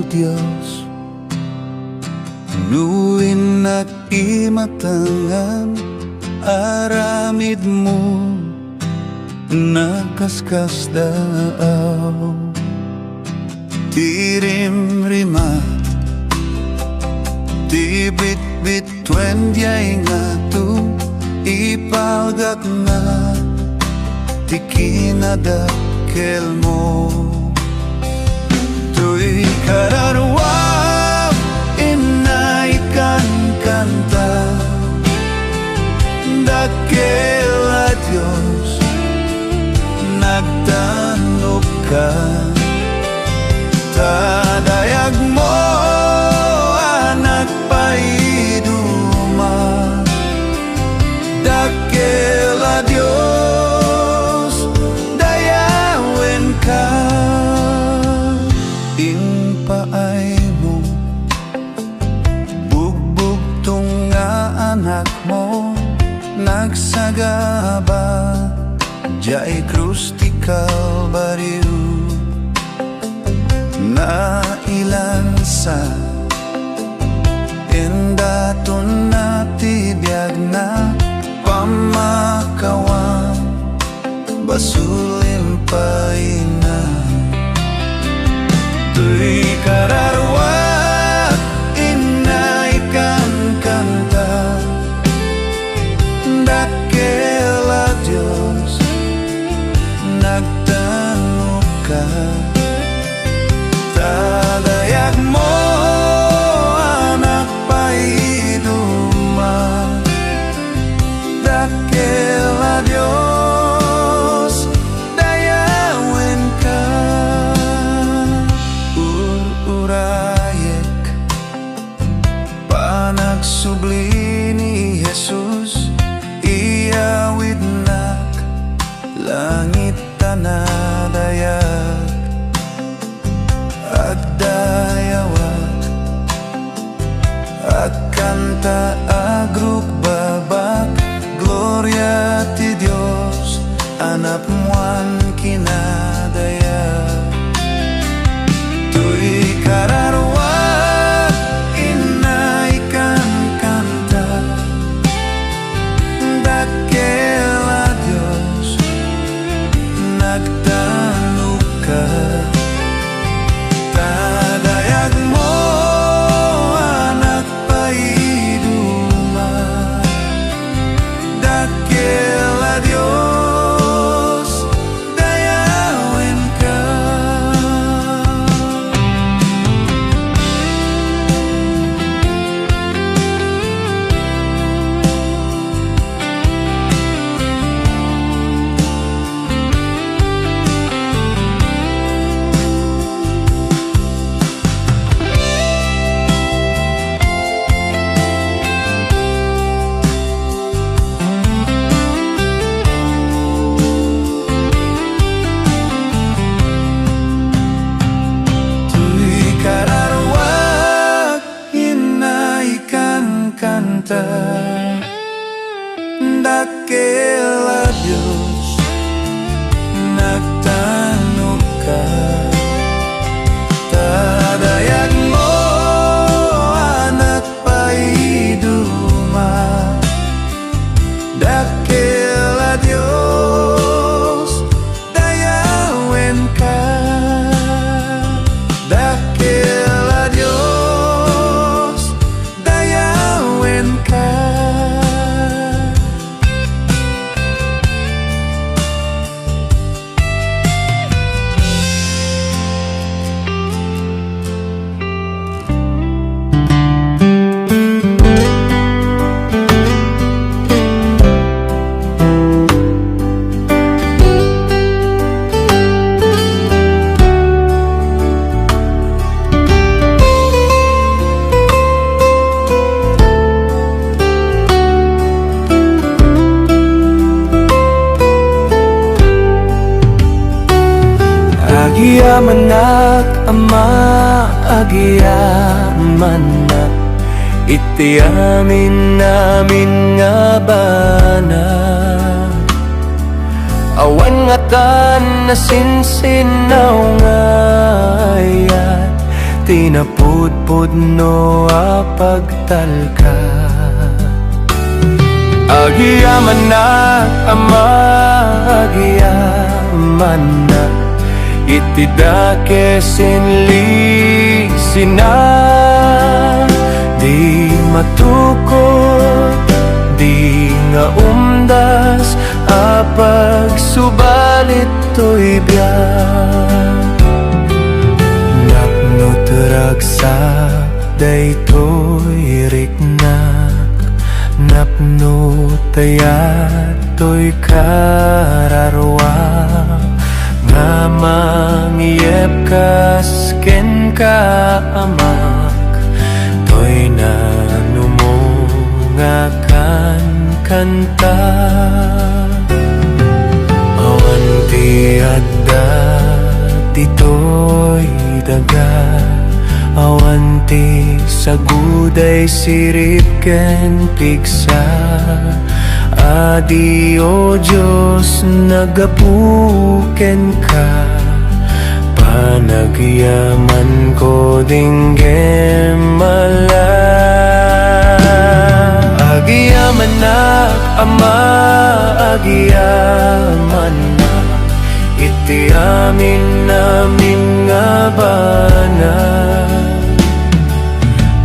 Dios, nuin nakimatangan aramid mo nakaskas daaw. Tirimrima ti bit-bitwen diyay nga tu ipalgak nga ti kinadakkel mo. Tuy kararwaw inaikan kanta dakkel a Dios nagtanok ka. Tadayag mo anak paiduma dakkel a Dios dayawen ka. Impaay mo bugbog tong nga anak mo nagsagaba jay krus ti Kalbaryo. Nailansa indaton na tibiyag na pamakawan basulin paina. Tuy kararwa inaikan kanta dakkel a Dios nagtanok ka. Tadayag mo anak paiduma dakkel a Dios dayawen ka. Urayek panagsubli ni Jesus iyawid nak langit tanadayag agdayawat agkanta agruk babak gloria ti Dios anapmuan kinadayag. Tuy kararwa inaikan kanta dakkel a Dios nagtanok ka. Tadayag mo anak paiduma dakkel a Dios dayawen ka. Dakkel a Dios nagtanok ka. Tadayag mo anak paiduma dakkel a Dios dayawen ka. Dakkel a Dios dayawen ka. Agiamanak ama agiamanak iti amin namin nga bana. Awan nga tan nasinsinaw nga yan tinapudpud no apagtalka. Agiyaman na ama, agiyaman na itidake sinli sina. Di matukod, di nga umdas apag subalit to'y biyak. Napnutragsak daytoy riknak, napnutayat to'y kararwa. Nga mangyep kas ken ka amak, to'y nanumungakan kanta. Awan ti adda tito'y daga, awan ti saguday sirip ken pigsa. Adi o Diyos nagapuken ka, panagyaman ko dinggem mala. Agyaman na ama, agyaman na iti amin namin nga bana.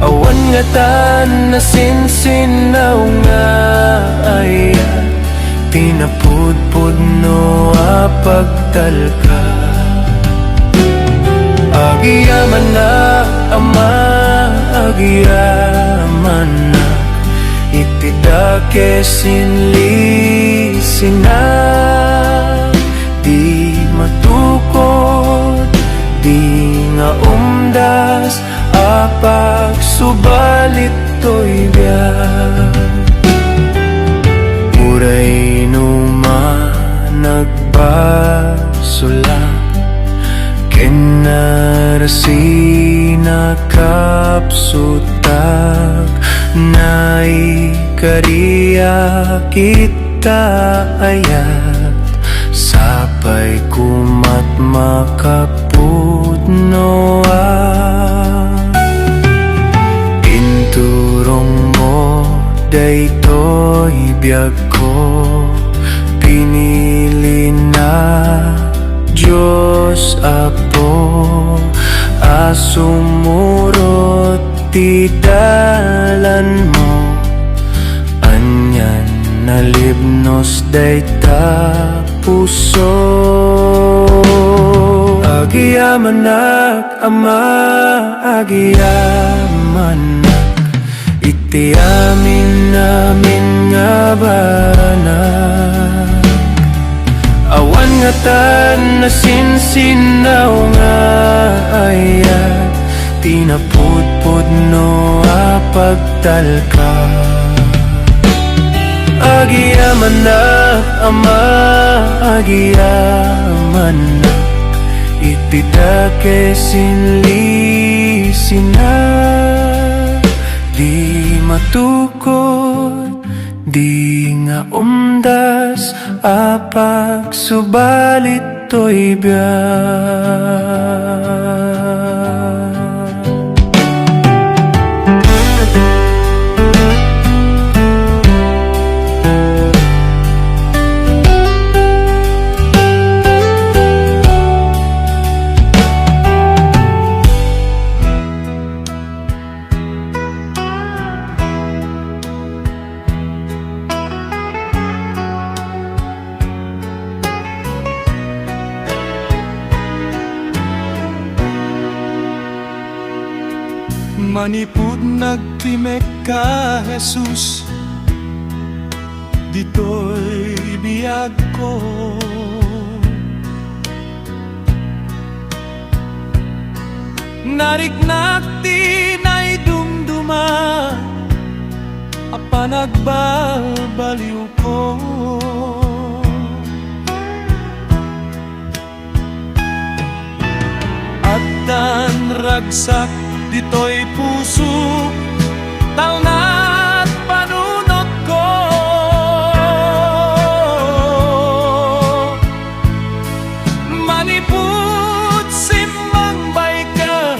Awan nga tan na sinsinaw nga ayat, tinapudpud no apagtalka. Agyaman na ama, agyaman na itidake sinli sina. Di matukod, di nga umdas apag subalit to'y biyak. Uray numa nagbasula, kenarasina kapsutak. Naikariya kita ayat, sapay kumat makapudno inturong mo daytoy biyag ko. Pinili na Diyos Apo, asumurot ti dalan mo. Anyan nalibnos dayta puso. Agyaman nak ama, agyaman nak iti amin namin nga bana. Awan nga tan na sinsinaw nga ayat, tinapudpud no apagtalka. Agyaman na ama, agyaman na itidake sinli sina. Di matukod, di nga umdas apag subalit to'y biyak. Manipud nagtimek ka, Jesus, dito'y biyag ko. Nariknak ti na'y dumduma, apa nagbabaliw ko. At dan ragsak dito'y puso, talna't panunot ko. Manipud simbang bay ka,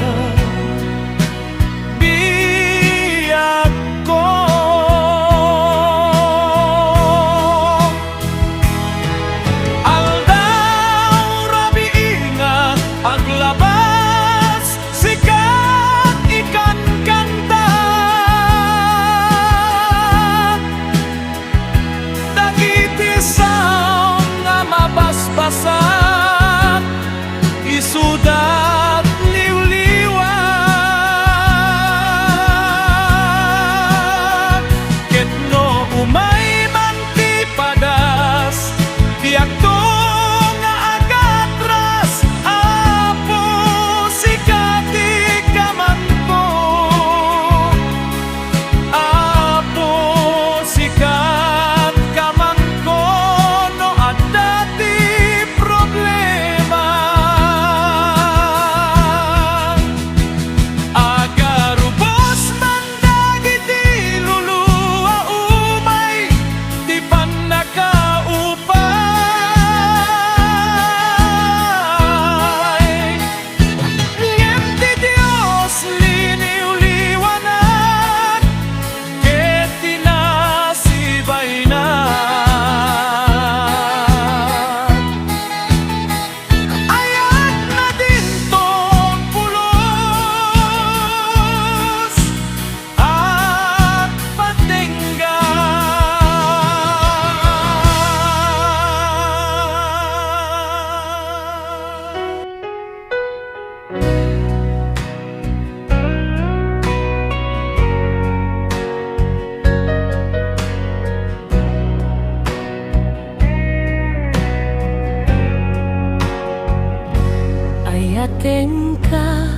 ka,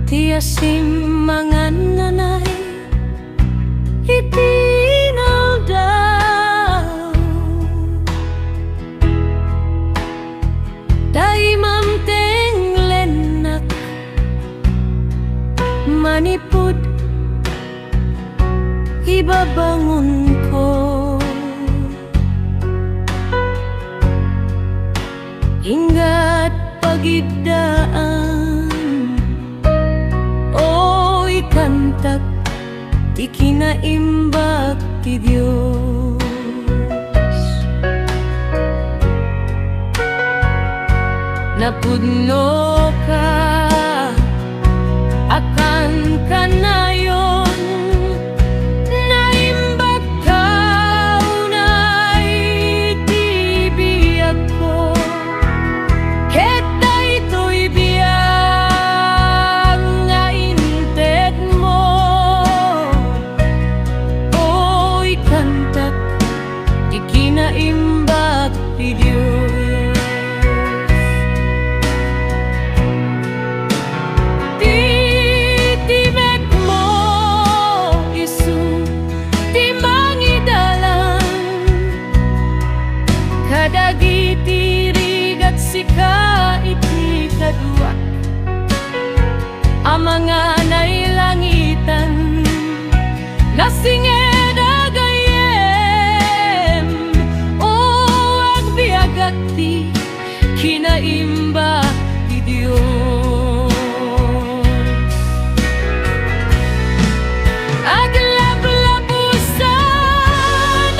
ti asim mga nanay, itinaw daw. Day mamteng lenak, manipud, ibabangon ko. Ingat pagidaan, o ikantak, ikinaimbag ti Diyos. Napudno ka, akan kanayon, naimbag ka, unay tibiyag ko. Kita ito'y biyag nga inted mo, o'y kantak, ikinaimbag ti Diyos. Titimek mo, Isu, ti mangidalan, kadagiti rigat sika iti kadua, ang mga nailangitan, nasinged agayem, o agbiagak ti kinaimbag ti Diyos. Aglablabusan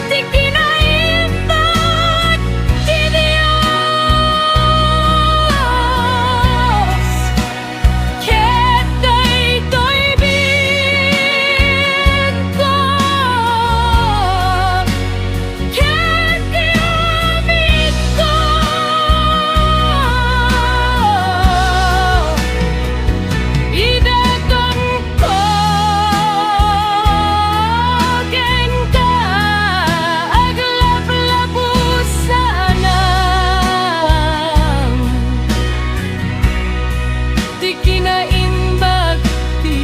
ti kinaimbag ti Diyos. Kita ito'y bingko, ket kiamit ko. Idagan ko, ken ka, aglablabusan ti kinaimbag ti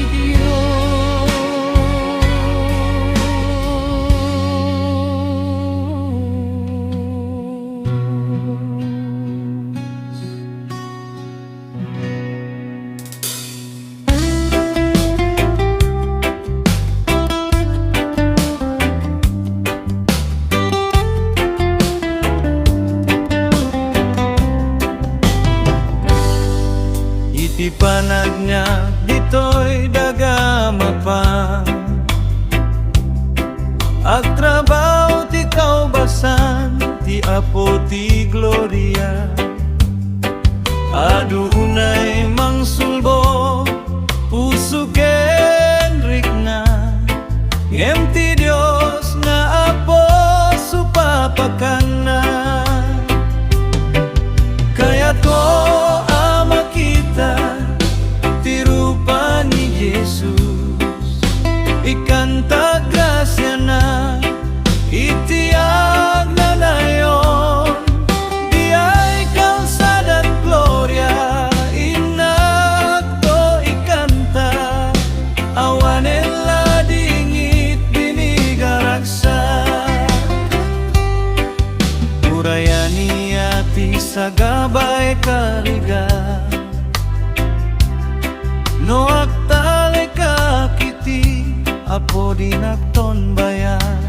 Iti panag niya dito'y dagama pa, agtrabaho ti kaubasan, ti Apo ti Gloria. Adunay mangsulbo, puso ken rikna, ngem ti Dios nga Apo supapakan na. Kaya to ama kita, ti rupa ni Jesus, ikanta grasya na, itiag na nayon, di ay kalsada at gloria, inagto ikanta, awanela dingit binigaragsa. Urayani ati sa gabay kariga, no agtale ka kiti, Apo dinakton bayan.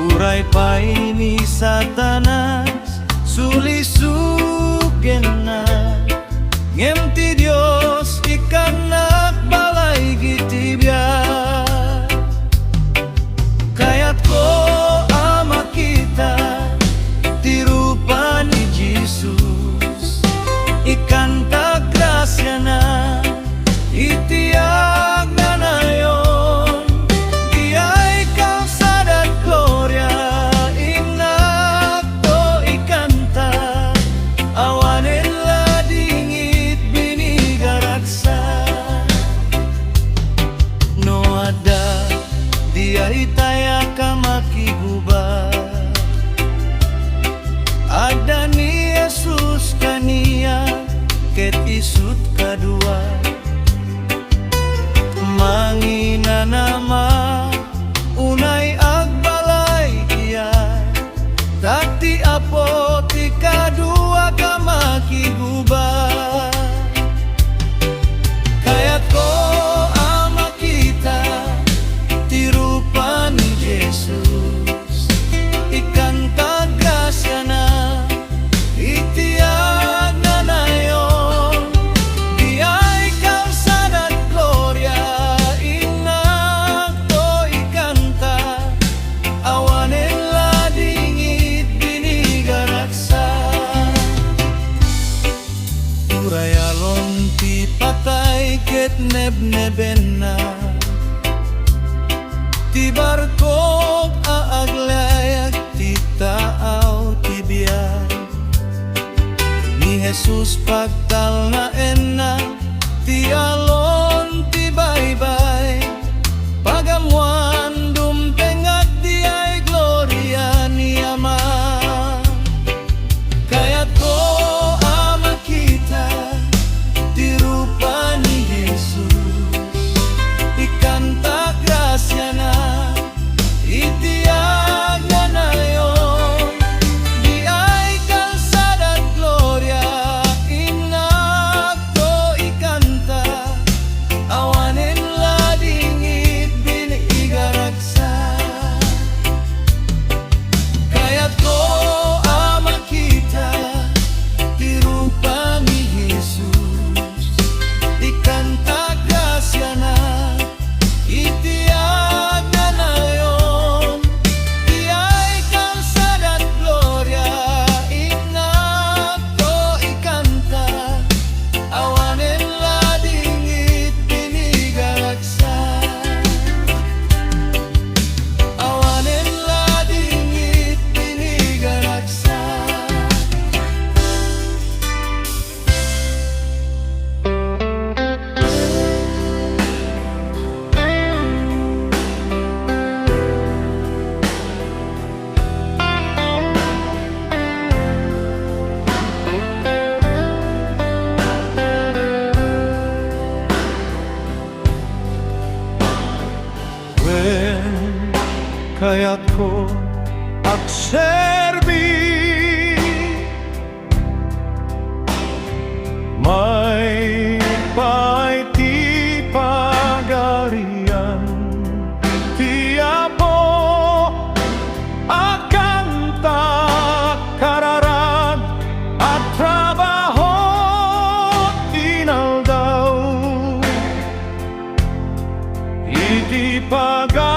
Uray pa ini Satanas, sulisugen na, ngem ti Dios ikanak balay gitibiyag. Kaya't ko ama kita, ti rupa ni Jesus, ikanta grasya na, itiag na nayon, di ay kalsada at gloria, inakto ikanta, awanela dingit isut kadua mangina nama unay agbalay iya takti apo ti kadua ka makiguba kaya't ko ama kita ti rupa ni Jesus ikanta grasya na itiag na nayon di ay kalsada at gloria inak to ikanta awanen la dingit binigaraksa urayalon ti patay ket nebneben na ti barkog aaglayag ti taaw ti biyay ni Jesus pagtal na enna ti alon ti baybay pagamuan dumtengag di ay gloria ni Ama kaya't ko ama kita ti rupa ni Jesus ikanta grasya na itiag na nayon di ay kalsada at gloria inak to ikanta awanen la dingit binigaragsa kaya't ko ama kita ti rupa ni Jesus ikanta grasya na itiag na nayon di ay kalsada at gloria inak to ikanta awanen la dingit binigaragsa awanen la dingit binigaragsa Wen kaya't ko agserbi may paiti pagarian ti Apo akanta kararag at trabaho inaldaw iti pagarian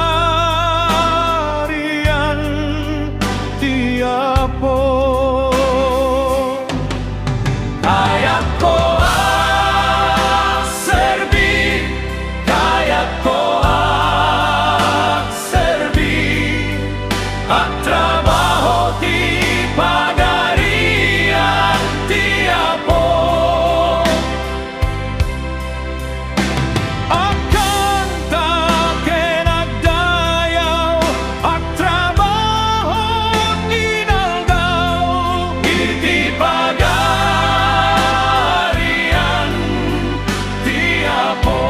ti Apo kaya't ko agserbi kaya't ko agserbi at trabaho ti pagarian ti Apo akanta kenagdayaw at trabaho inaldaw iti pagarian ti Apo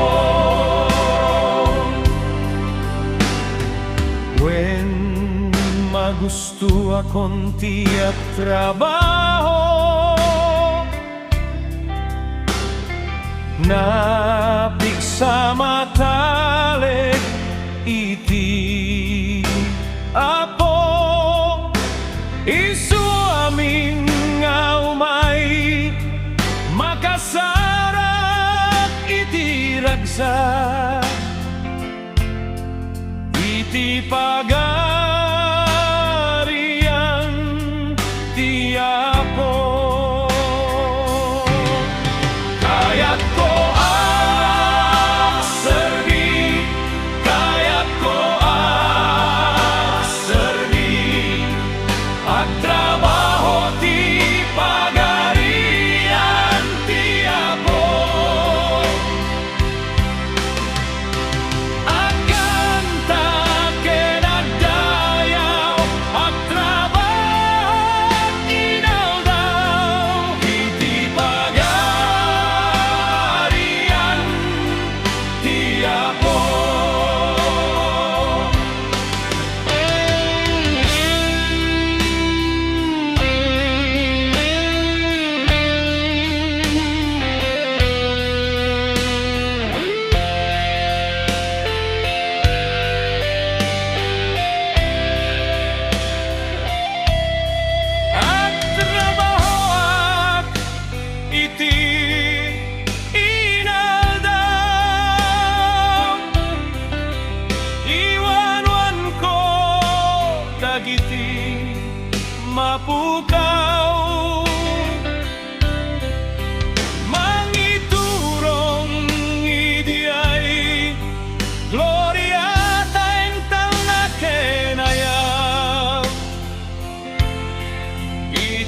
wen magusto akon ti at trabaho napiksa matalik iti Apo isu amin nga umay makasarak iti ragsa iti pagarian ti Apo kaya't ko agserbi kaya't ko agserbi at trabaho ti pagarian ti Apo akanta kenagdayaw at trabaho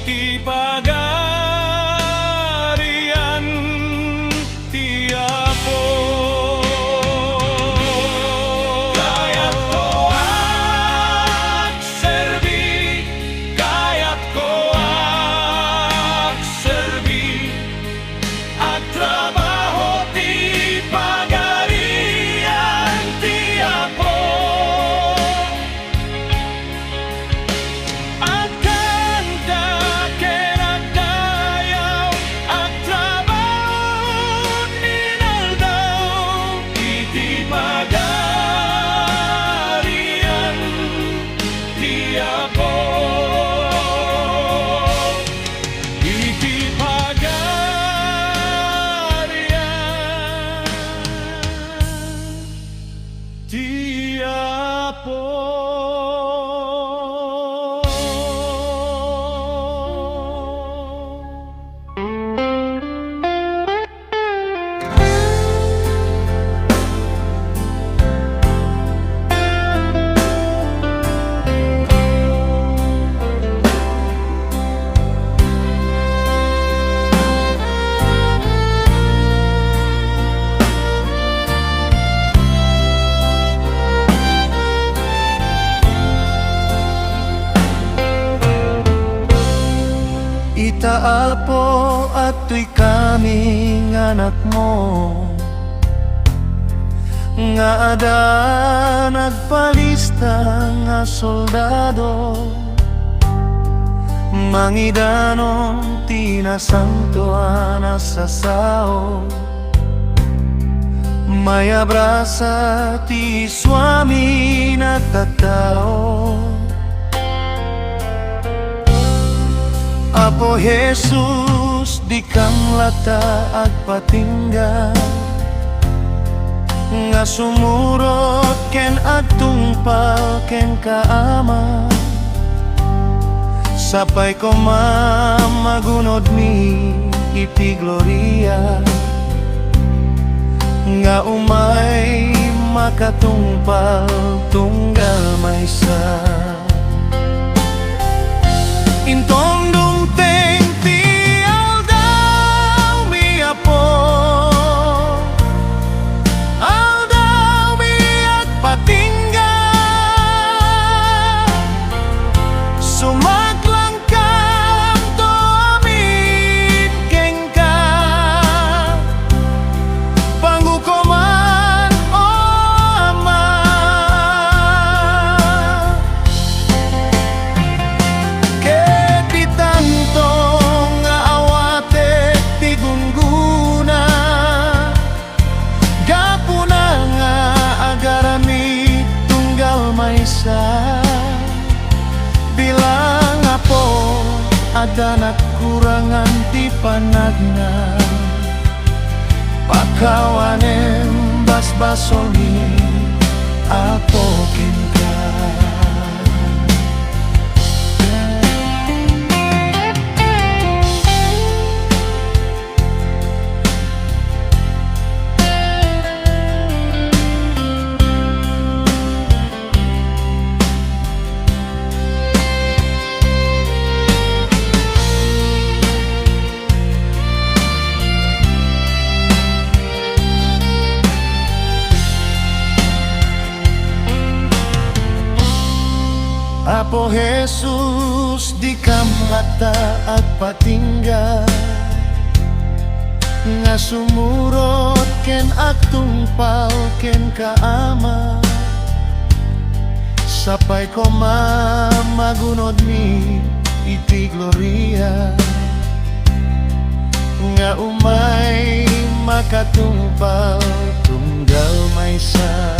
iti pagarian ti Apo. Kayat ko agserbi, kayat ko agserbi, agtrabaho ti pagarian ti Apo. Agkanta ken agdayaw, agtrabaho ninaldaw, iti pagarian ti Apo. Iti pagarian ti Apo. Ita Apo at tuy kaming anak mo, nga ada nagpalista nga soldado, mangidanon ti nasantuan sa sao, may abrasa ti swami na tattao. Apo Jesus, di kang lata agpatingga, nga sumurot ken agtungpal ken kaama, sapay ko magunod mi iti gloria, nga umay makatungpal tunggal maysa. Intong dungteng ti aldaw mi Apo, aldaw mi agpatingga, sumaglangkam to amin keng ka, panggukoman o Ama. Bilang Apo ada nakurangan ti panagna, pakawanem basbasol mi Apo kenka. Apo Jesus, di ka mata at patingga, nga sumurot ken agtungpal ken kaama, sapay ko magunod mi iti gloria, nga umay makatungpal tunggal maysa.